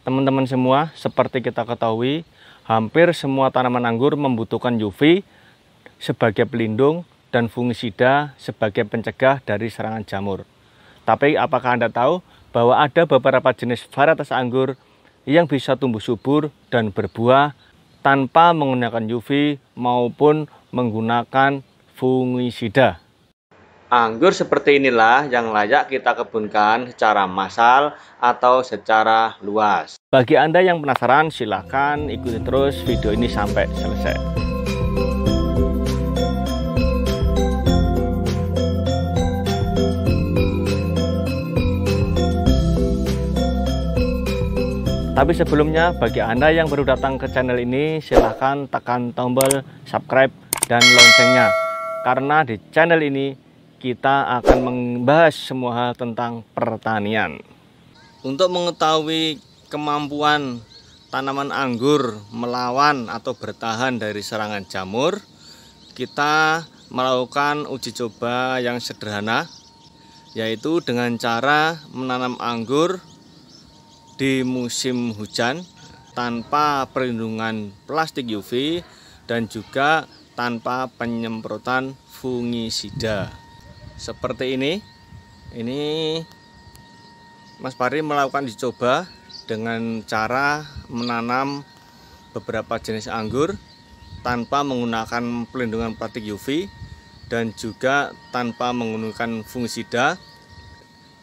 Teman-teman semua, seperti kita ketahui, hampir semua tanaman anggur membutuhkan UV sebagai pelindung dan fungisida sebagai pencegah dari serangan jamur. Tapi apakah Anda tahu bahwa ada beberapa jenis varietas anggur yang bisa tumbuh subur dan berbuah tanpa menggunakan UV maupun menggunakan fungisida? Anggur seperti inilah yang layak kita kebunkan secara massal atau secara luas. Bagi Anda yang penasaran, silakan ikuti terus video ini sampai selesai. Tapi sebelumnya, bagi Anda yang baru datang ke channel ini, silahkan tekan tombol subscribe dan loncengnya. Karena di channel ini kita akan membahas semua hal tentang pertanian. Untuk mengetahui kemampuan tanaman anggur melawan atau bertahan dari serangan jamur, kita melakukan uji coba yang sederhana, yaitu dengan cara menanam anggur di musim hujan tanpa perlindungan plastik UV dan juga tanpa penyemprotan fungisida. Seperti ini Mas Pari melakukan uji coba dengan cara menanam beberapa jenis anggur tanpa menggunakan pelindungan plastik UV dan juga tanpa menggunakan fungisida.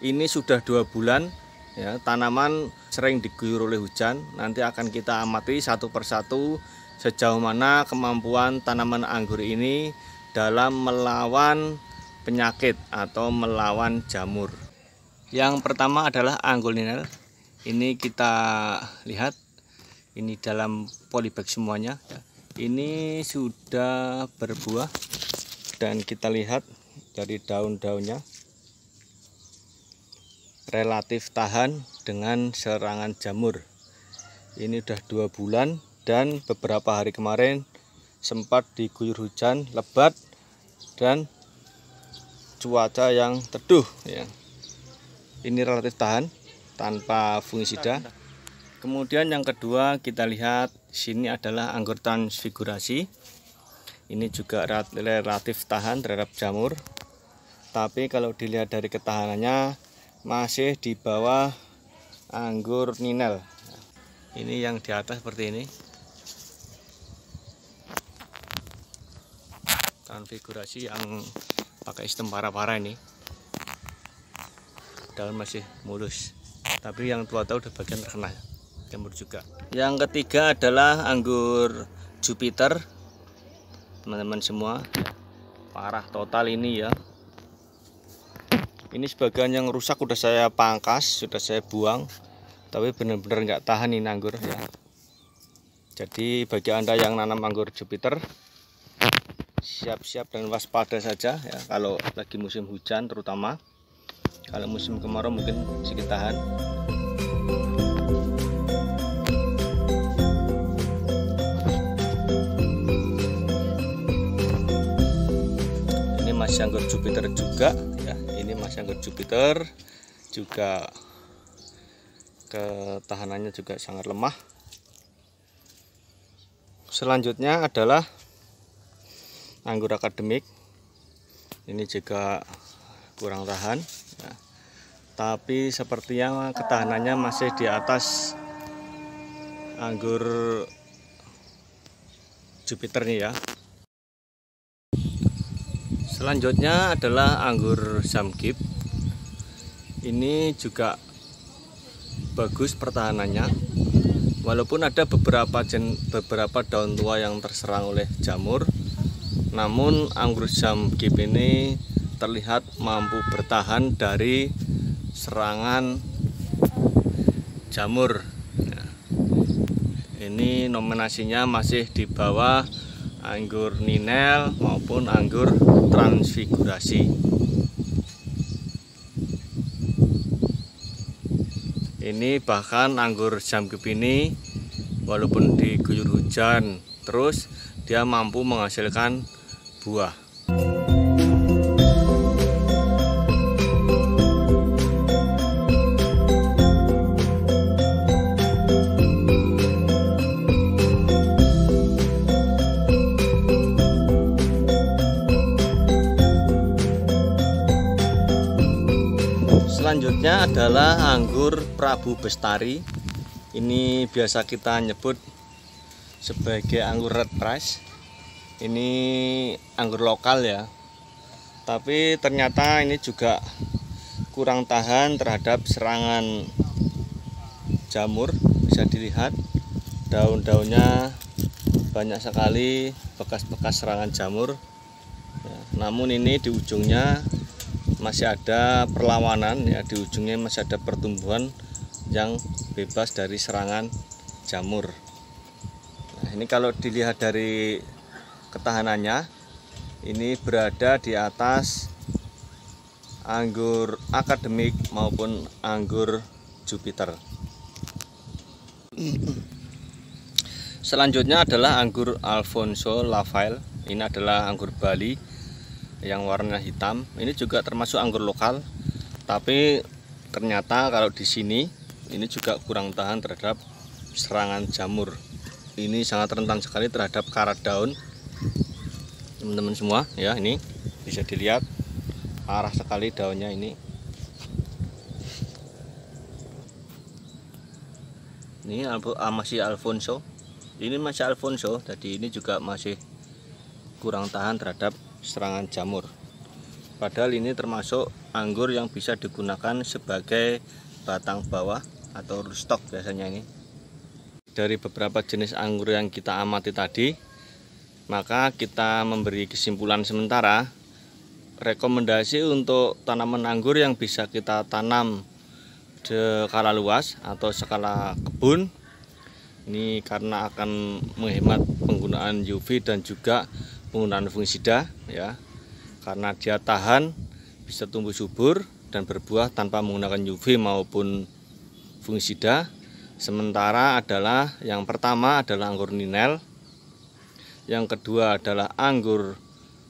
Ini sudah 2 bulan ya, tanaman sering diguyur oleh hujan. Nanti akan kita amati satu persatu sejauh mana kemampuan tanaman anggur ini dalam melawan penyakit atau melawan jamur. Yang pertama adalah anggur ninel. Ini kita lihat, ini dalam polybag semuanya ya. Ini sudah berbuah dan kita lihat dari daun-daunnya relatif tahan dengan serangan jamur. Ini sudah 2 bulan dan beberapa hari kemarin sempat diguyur hujan lebat dan cuaca yang teduh ya. Ini relatif tahan tanpa fungisida. Kemudian yang kedua kita lihat sini adalah anggur transfigurasi. Ini juga relatif tahan terhadap jamur. Tapi kalau dilihat dari ketahanannya masih di bawah anggur ninel. Ini yang di atas seperti ini. Transfigurasi yang pakai sistem para-para ini, daun masih mulus, tapi yang tua-tua udah bagian terkena jamur juga. Yang ketiga adalah anggur Jupiter, teman-teman semua, parah total ini ya. Ini sebagian yang rusak udah saya pangkas, sudah saya buang, tapi benar-benar nggak tahan ini anggur ya. Jadi bagi Anda yang nanam anggur Jupiter, siap-siap dan waspada saja ya, kalau lagi musim hujan terutama. Kalau musim kemarau mungkin sedikit tahan. Ini masih anggur Jupiter juga ya. Ini masih anggur Jupiter juga, ketahanannya juga sangat lemah. Selanjutnya adalah anggur akademik. Ini juga kurang tahan ya. Tapi sepertinya ketahanannya masih di atas anggur Jupiter nih ya. Selanjutnya adalah anggur Zamkip. Ini juga bagus pertahanannya, walaupun ada beberapa daun tua yang terserang oleh jamur. Namun anggur Zamkip ini terlihat mampu bertahan dari serangan jamur. Nah, ini nominasinya masih di bawah anggur ninel maupun anggur transfigurasi. Ini bahkan anggur Zamkip ini walaupun diguyur hujan terus dia mampu menghasilkan buah. Selanjutnya adalah anggur Prabu Bestari. Ini biasa kita nyebut sebagai anggur red price. Ini anggur lokal ya, tapi ternyata ini juga kurang tahan terhadap serangan jamur. Bisa dilihat daun-daunnya banyak sekali bekas-bekas serangan jamur ya, namun ini di ujungnya masih ada perlawanan ya, di ujungnya masih ada pertumbuhan yang bebas dari serangan jamur. Nah, ini kalau dilihat dari ketahanannya, ini berada di atas anggur akademik maupun anggur Jupiter. Selanjutnya adalah anggur Alfonso Lavail. Ini adalah anggur Bali yang warna hitam. Ini juga termasuk anggur lokal, tapi ternyata kalau di sini ini juga kurang tahan terhadap serangan jamur. Ini sangat rentan sekali terhadap karat daun, teman-teman semua ya. Ini bisa dilihat arah sekali daunnya ini. Ini masih Alfonso. Ini masih Alfonso, jadi ini juga masih kurang tahan terhadap serangan jamur. Padahal ini termasuk anggur yang bisa digunakan sebagai batang bawah atau rootstock biasanya ini. Dari beberapa jenis anggur yang kita amati tadi, maka kita memberi kesimpulan sementara rekomendasi untuk tanaman anggur yang bisa kita tanam di skala luas atau skala kebun. Ini karena akan menghemat penggunaan UV dan juga penggunaan fungisida ya. Karena dia tahan, bisa tumbuh subur dan berbuah tanpa menggunakan UV maupun fungisida. Sementara adalah yang pertama adalah anggur Ninel, yang kedua adalah anggur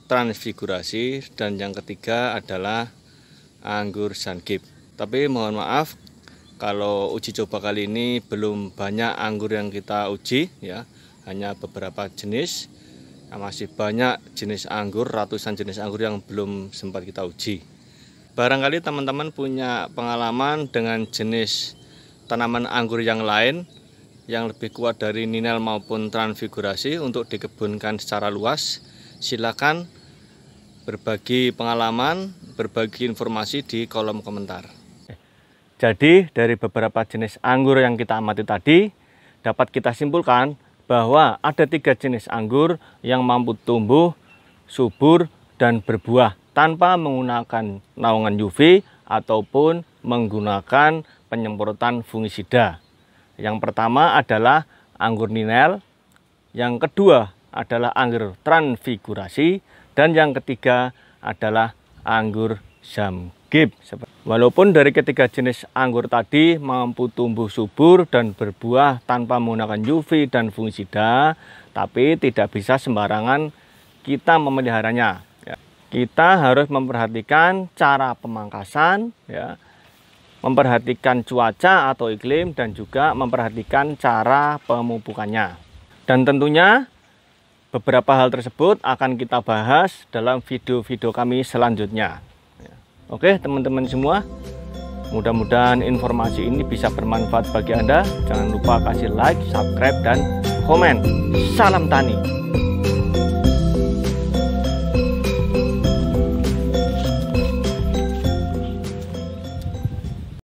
Transfigurasi, dan yang ketiga adalah anggur Sangkip. Tapi mohon maaf kalau uji coba kali ini belum banyak anggur yang kita uji ya, hanya beberapa jenis. Masih banyak jenis anggur, ratusan jenis anggur yang belum sempat kita uji. Barangkali teman-teman punya pengalaman dengan jenis tanaman anggur yang lain yang lebih kuat dari Ninel maupun Transfigurasi untuk dikebunkan secara luas. Silakan berbagi pengalaman, berbagi informasi di kolom komentar. Jadi dari beberapa jenis anggur yang kita amati tadi, dapat kita simpulkan bahwa ada 3 jenis anggur yang mampu tumbuh, subur, dan berbuah tanpa menggunakan naungan UV ataupun menggunakan penyemprotan fungisida. Yang pertama adalah anggur Ninel, yang kedua adalah anggur Transfigurasi, dan yang ketiga adalah anggur Sangkip. Walaupun dari ketiga jenis anggur tadi mampu tumbuh subur dan berbuah tanpa menggunakan UV dan fungisida, tapi tidak bisa sembarangan kita memeliharanya. Kita harus memperhatikan cara pemangkasan, ya, memperhatikan cuaca atau iklim, dan juga memperhatikan cara pemupukannya. Dan tentunya beberapa hal tersebut akan kita bahas dalam video-video kami selanjutnya. Oke teman-teman semua, mudah-mudahan informasi ini bisa bermanfaat bagi Anda. Jangan lupa kasih like, subscribe, dan komen. Salam tani.